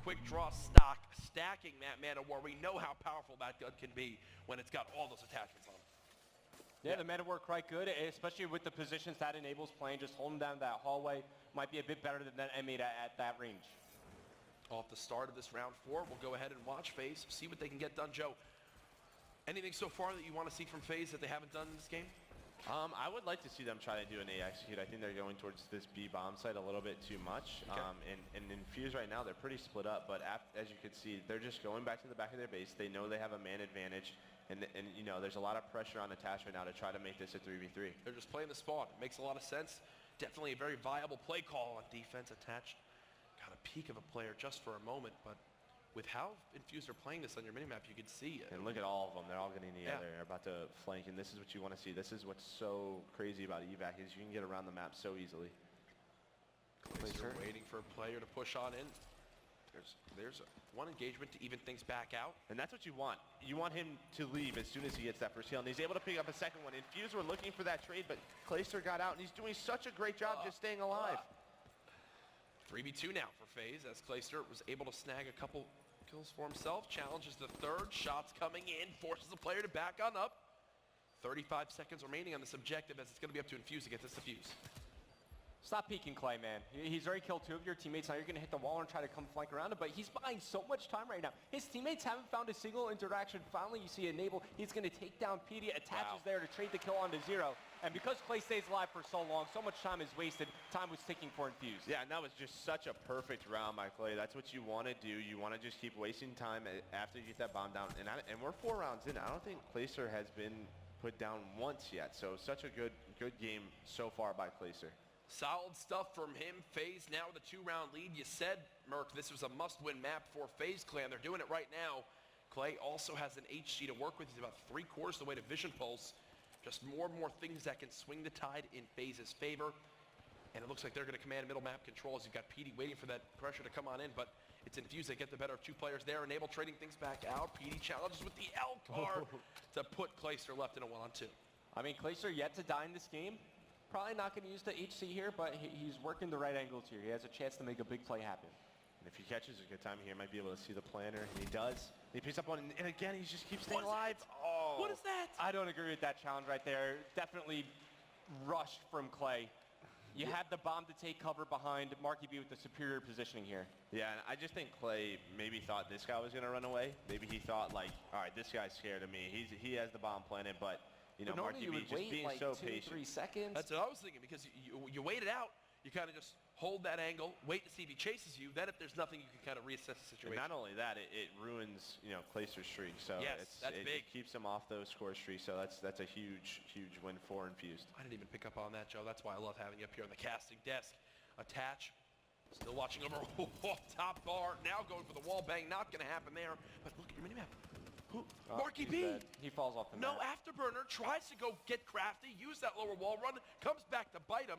quick draw stacking that Man of War. We know how powerful that gun can be when it's got all those attachments on it. Yeah, the Man of War quite good, especially with the positions that enables playing. Just holding down that hallway might be a bit better than that M8 at that range. Off the start of this round 4, we'll go ahead and watch Faze, see what they can get done. Joe, anything so far that you want to see from Faze that they haven't done in this game? I would like to see them try to do an A execute. I think they're going towards this B bomb site a little bit too much. Okay. And Infused right now, they're pretty split up. But as you can see, they're just going back to the back of their base. They know they have a man advantage. And you know, there's a lot of pressure on Attach right now to try to make this a 3v3. They're just playing the spawn. It makes a lot of sense. Definitely a very viable play call on defense. Attach got a peek of a player just for a moment, but with how Infused are playing this on your minimap, you can see it. And look at all of them. They're all getting together. They're about to flank, and this is what you want to see. This is what's so crazy about evac is you can get around the map so easily. Clayster waiting for a player to push on in. There's one engagement to even things back out. And that's what you want. You want him to leave as soon as he gets that first kill. And he's able to pick up a second one. Infused were looking for that trade, but Clayster got out, and he's doing such a great job just staying alive. 3v2 now for Faze as Clayster was able to snag a couple kills for himself. Challenges the third. Shots coming in. Forces the player to back on up. 35 seconds remaining on this objective as it's going to be up to Infused to get this defuse. Stop peeking, Clay, man. He's already killed 2 of your teammates. Now you're going to hit the wall and try to come flank around him, but he's buying so much time right now. His teammates haven't found a single interaction. Finally, you see Enable. He's going to take down PD. Attaches there to trade the kill onto 0. And because Clay stays alive for so long, so much time is wasted. Time was ticking for Infused. Yeah, and that was just such a perfect round by Clay. That's what you want to do. You want to just keep wasting time after you get that bomb down. And we're 4 rounds in. I don't think Clayster has been put down once yet. So such a good game so far by Clayster. Solid stuff from him. Faze now with a 2-round lead. You said, Merc, this was a must-win map for Faze Clan. They're doing it right now. Clay also has an HC to work with. He's about 3/4 of the way to Vision Pulse. Just more and more things that can swing the tide in Faze's favor. And it looks like they're going to command middle map controls. You've got PD waiting for that pressure to come on in, but it's Infused. They get the better of 2 players there. Enable trading things back out. PD challenges with the L card to put Clayster left in a 1-on-2. I mean, Clayster yet to die in this game. Probably not going to use the HC here, but he's working the right angles here. He has a chance to make a big play happen. And if he catches a good time here, he might be able to see the planner. And he does. He picks up one, and again, he just keeps staying alive. Oh. What is that? I don't agree with that challenge right there. Definitely rushed from Clay. You had the bomb to take cover behind Marky B with the superior positioning here. Yeah, and I just think Clay maybe thought this guy was going to run away. Maybe he thought, like, all right, this guy's scared of me. He has the bomb planted, but you know, Marky B just being like so 2-3 seconds. That's what I was thinking, because you wait it out. You kind of just hold that angle, wait to see if he chases you. Then if there's nothing, you can kind of reassess the situation. And not only that, it ruins, you know, Clayster's streak. So yes, that's big. It keeps him off those score streaks. So that's a huge win for Infused. I didn't even pick up on that, Joe. That's why I love having you up here on the casting desk. Attach. Still watching over top bar. Now going for the wall bang. Not going to happen there. But look at your minimap. Marky B. Dead. He falls off the map. No afterburner. Tries to go get crafty. Use that lower wall run. Comes back to bite him.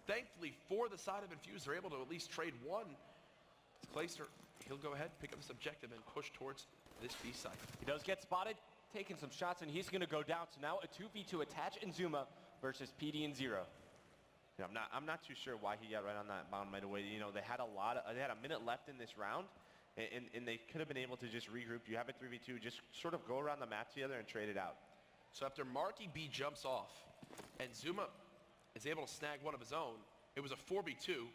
Thankfully, for the side of Infused, they're able to at least trade one. Clayster, he'll go ahead, pick up this objective, and push towards this B site. He does get spotted, taking some shots, and he's going to go down. So now a 2v2 Attach and Zuma versus PD and 0. Yeah, I'm not too sure why he got right on that bomb right away. You know, they had a minute left in this round, and they could have been able to just regroup. You have a 3v2, just sort of go around the map together and trade it out. So after Marky B jumps off, and Zuma is able to snag one of his own, it was a 4v2.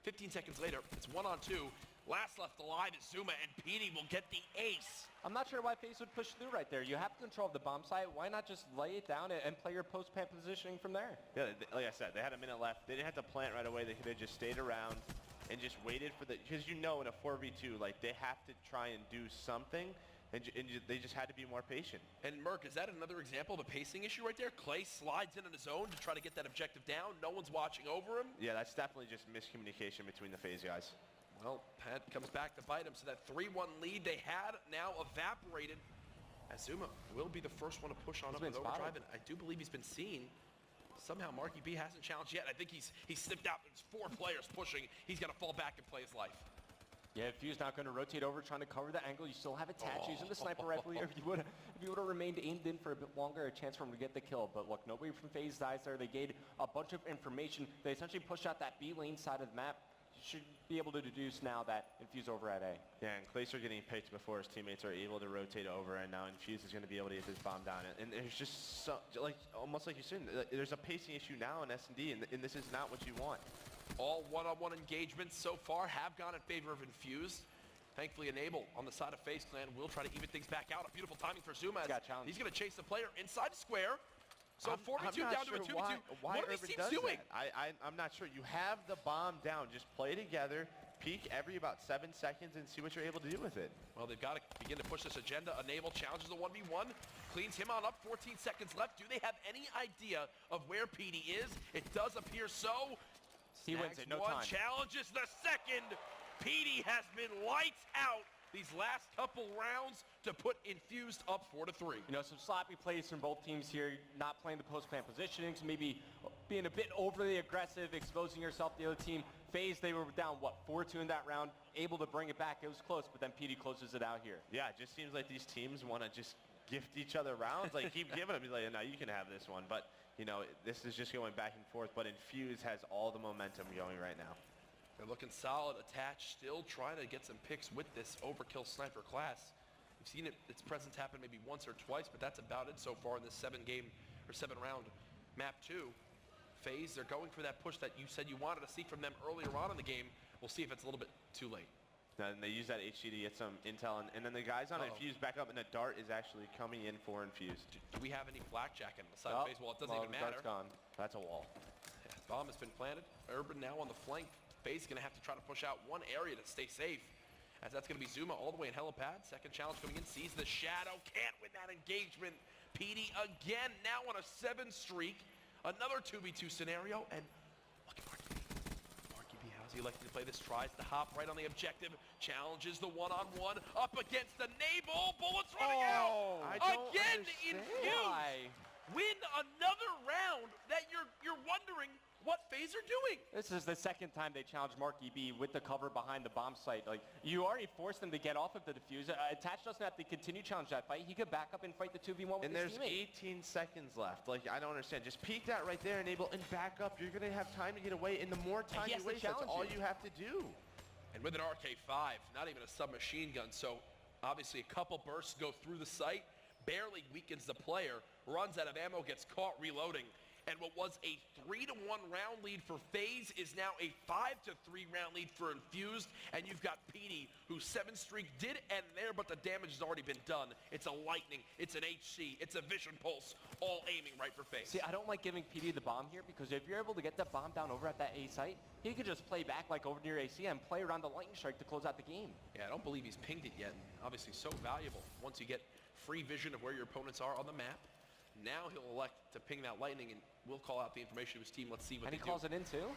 15 seconds later, it's 1-on-2. Last left alive is Zuma, and PD will get the ace. I'm not sure why Faze would push through right there. You have control of the bomb site. Why not just lay it down and play your post-plant positioning from there? Yeah, like I said, they had a minute left. They didn't have to plant right away. They could have just stayed around and just waited for the, because you know in a 4v2, like they have to try and do something, and they just had to be more patient. And Merc, is that another example of a pacing issue right there? Clay slides in on his own to try to get that objective down. No one's watching over him. Yeah, that's definitely just miscommunication between the Faze guys. Well, Pat comes back to bite him, so that 3-1 lead they had now evaporated. As Zuma will be the first one to push on up with overdrive, and I do believe he's been seen. Somehow Marky B hasn't challenged yet. I think he's slipped out. There's 4 players pushing. He's got to fall back and play his life. Yeah, Fuse not going to rotate over, trying to cover the angle. You still have Attach using the sniper rifle here. If you would have remained aimed in for a bit longer, a chance for him to get the kill. But look, nobody from Faze dies there. They gained a bunch of information. They essentially pushed out that B lane side of the map. should be able to deduce now that Infuse over at A. Yeah, and Clayster getting picked before his teammates are able to rotate over, and now Infuse is going to be able to get this bomb down. And there's just almost like you said, there's a pacing issue now in S&D, and this is not what you want. All one-on-one engagements so far have gone in favor of Infused. Thankfully, Enable on the side of Faze Clan will try to even things back out. A beautiful timing for Zuma. He's going to chase the player inside the square. So 4v2 down to a 2v2. Why what are these Urban teams doing? I'm not sure. You have the bomb down. Just play together, peek every about 7 seconds, and see what you're able to do with it. Well, they've got to begin to push this agenda. Enable challenges the 1v1, cleans him on up, 14 seconds left. Do they have any idea of where PD is? It does appear so. He wins it, no one time. Challenges the second. PD has been lights out these last couple rounds to put Infused up 4-3. You know, some sloppy plays from both teams here, not playing the post-plant positionings, maybe being a bit overly aggressive, exposing yourself to the other team. Faze, they were down, what, 4-2 in that round, able to bring it back. It was close, but then PD closes it out here. Yeah, it just seems like these teams want to just gift each other rounds, like keep giving them, like, no, you can have this one. But, you know, this is just going back and forth, but Infuse has all the momentum going right now. They're looking solid, attached, still trying to get some picks with this overkill sniper class. We've seen its presence happen maybe once or twice, but that's about it so far in this 7-round map 2. Faze, they're going for that push that you said you wanted to see from them earlier on in the game. We'll see if it's a little bit too late. And they use that HG to get some intel, and then the guys on Infuse back up, and the dart is actually coming in for Infuse. Do we have any blackjack on the side of Faze? Well, it doesn't even matter. Dart's gone. That's a wall. Yeah, bomb has been planted. Urban now on the flank. Faze is going to have to try to push out one area to stay safe, as that's going to be Zuma all the way in helipad. Second challenge coming in, sees the shadow, can't win that engagement. PD again, now on a 7 streak. Another 2v2 scenario, and look at Marky B. Marky B, how's he electing to play this? Tries to hop right on the objective, challenges the one-on-one, up against the Enable, bullets running out! Again, Infused! Win another round that you're wondering what Faze are doing. This is the second time they challenged Marky B with the cover behind the bomb site. Like, you already forced them to get off of the defuse. Attach doesn't have to continue challenge that fight. He could back up and fight the 2v1 with and his teammate. And there's 18 seconds left. Like, I don't understand. Just peek that right there, Enable, and back up. You're going to have time to get away, and the more time you waste, that's all you have to do. And with an RK5, not even a submachine gun, so obviously a couple bursts go through the site, barely weakens the player, runs out of ammo, gets caught reloading. And what was a 3-1 round lead for Faze is now a 5-3 round lead for Infused. And you've got PD, whose 7 streak did end there, but the damage has already been done. It's a Lightning, it's an HC, it's a Vision Pulse, all aiming right for Faze. See, I don't like giving PD the bomb here, because if you're able to get that bomb down over at that A site, he could just play back like over near AC and play around the Lightning Strike to close out the game. Yeah, I don't believe he's pinged it yet. Obviously so valuable once you get free vision of where your opponents are on the map. Now he'll elect to ping that Lightning, and we'll call out the information to his team. Let's see what they do. And he calls it in too?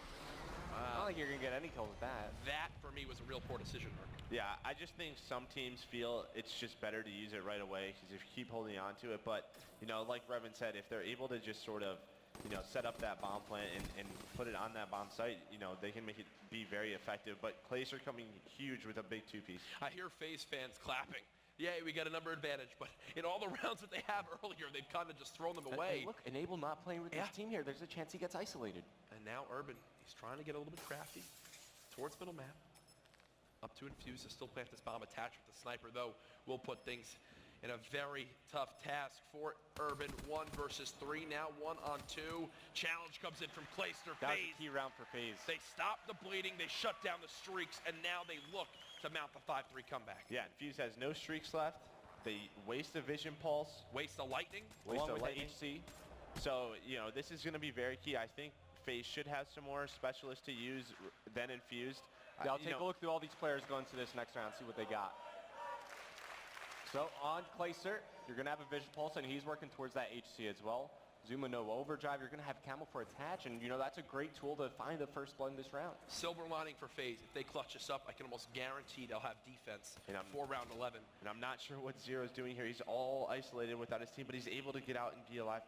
I don't think you're going to get any kills with that. That, for me, was a real poor decision, Mark. Yeah, I just think some teams feel it's just better to use it right away, because if you keep holding on to it. But, you know, like Revan said, if they're able to just sort of, you know, set up that bomb plant and put it on that bomb site, you know, they can make it be very effective. But Clayster coming huge with a big 2-piece. I hear Faze fans clapping. Yay, we got a number advantage, but in all the rounds that they have earlier, they've kind of just thrown them away. And look, Enable not playing with his team here. There's a chance he gets isolated. And now Urban, he's trying to get a little bit crafty towards middle map. Up to Infuse to still plant this bomb attached with the sniper, though, will put things in a very tough task for Urban. 1 versus 3, now 1-on-2. Challenge comes in from Clayster. That's a key round for Faze. They stop the bleeding, they shut down the streaks, and now they look to mount the 5-3 comeback. Yeah, Infuse has no streaks left. They waste a Vision Pulse. Waste a Lightning. Waste a Lightning. HC. So, you know, this is going to be very key. I think Faze should have some more specialists to use than Infused. Yeah, I'll take a look through all these players going to this next round, see what they got. So on Clayster, you're going to have a Vision Pulse, and he's working towards that HC as well. Zuma no overdrive. You're going to have Camo for attach, and you know that's a great tool to find the first blood in this round. Silver lining for Faze. If they clutch us up, I can almost guarantee they'll have defense for round 11. And I'm not sure what Zero's doing here. He's all isolated without his team, but he's able to get out and be alive.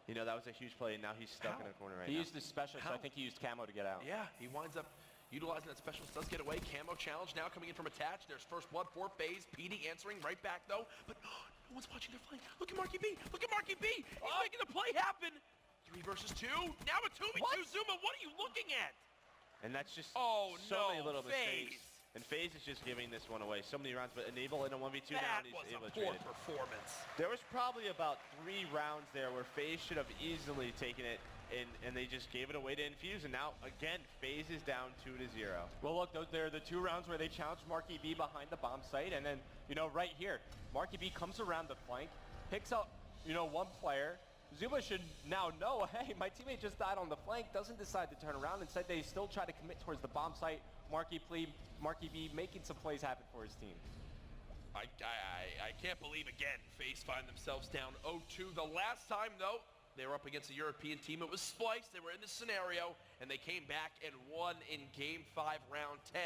You know, that was a huge play, and now he's stuck in a corner right now. He used his specialist. I think he used Camo to get out. Yeah, he winds up utilizing that specialist, does get away. Camo challenge now coming in from attach. There's first blood for Faze. PD answering right back, though. But no one's watching their flank. Look at Marky B. Look at Marky B. He's making the play happen. 3 versus 2. Now a 2v2. Zuma, what are you looking at? And that's just Oh, so no, many little Faze. mistakes. And Faze is just giving this one away. So many rounds, but Enable in a 1v2 now, That and was he's able a to poor trade it. performance. There was probably about 3 rounds there where Faze should have easily taken it, and they just gave it away to Infuse. And now, again, Faze is down 2-0. Well, look, they're the 2 rounds where they challenged Marky B behind the bomb site, and then, you know, right here, Marky B comes around the flank, picks up, you know, 1 player. Zuma should now know, hey, my teammate just died on the flank, doesn't decide to turn around. Instead, they still try to commit towards the bomb site. Marky B making some plays happen for his team. I can't believe, again, Faze find themselves down 0-2. The last time, though, they were up against a European team. It was Splice. They were in this scenario, and they came back and won in Game 5, Round 10.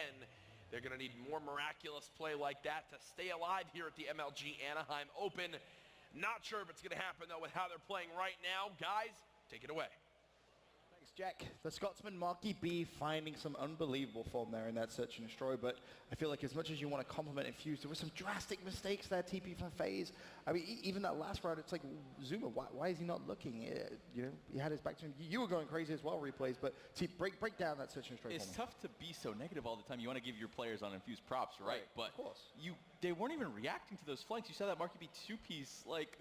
They're going to need more miraculous play like that to stay alive here at the MLG Anaheim Open. Not sure if it's going to happen, though, with how they're playing right now. Guys, take it away. Thanks, Jack. The Scotsman Marky B finding some unbelievable form there in that search and destroy, but I feel like as much as you want to compliment Infuse, there were some drastic mistakes there, TP from Faze. I mean, even that last round, it's like, Zuma, why is he not looking? You know, he had his back to him. You were going crazy as well, replays, but break down that search and destroy. It's tough to be so negative all the time. You want to give your players on Infuse props, right? But of course. They weren't even reacting to those flanks. You saw that Marky B 2-piece. Like,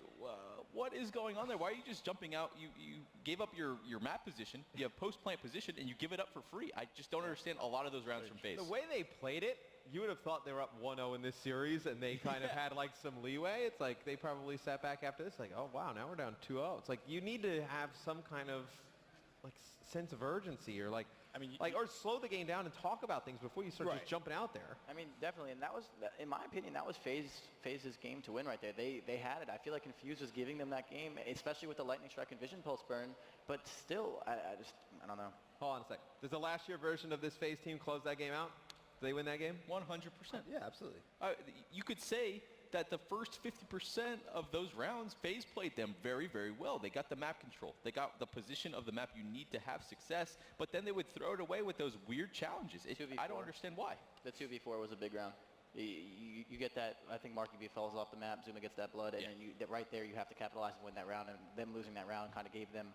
what is going on there? Why are you just jumping out? You gave up your map position. You have post-plant position, and you give it up for free. I just don't understand a lot of those rounds from Faze. The way they played it, you would have thought they were up 1-0 in this series, and they kind of had like some leeway. It's like they probably sat back after this like, oh, wow, now we're down 2-0. It's like you need to have some kind of like sense of urgency, or like, or slow the game down and talk about things before you start just jumping out there. I mean, definitely, and that was, in my opinion, that was Faze's game to win right there. They had it. I feel like Infuse was giving them that game, especially with the Lightning Strike and Vision Pulse burn. But still, I don't know. Hold on a sec. Does the last year version of this Faze team close that game out? Did they win that game? 100%. Yeah, absolutely. You could say that the first 50% of those rounds, Faze played them very, very well. They got the map control. They got the position of the map you need to have success, but then they would throw it away with those weird challenges. I don't understand why. The 2v4 was a big round. You get that, I think Marky B falls off the map, Zuma gets that blood, and then right there you have to capitalize and win that round, and them losing that round kind of gave them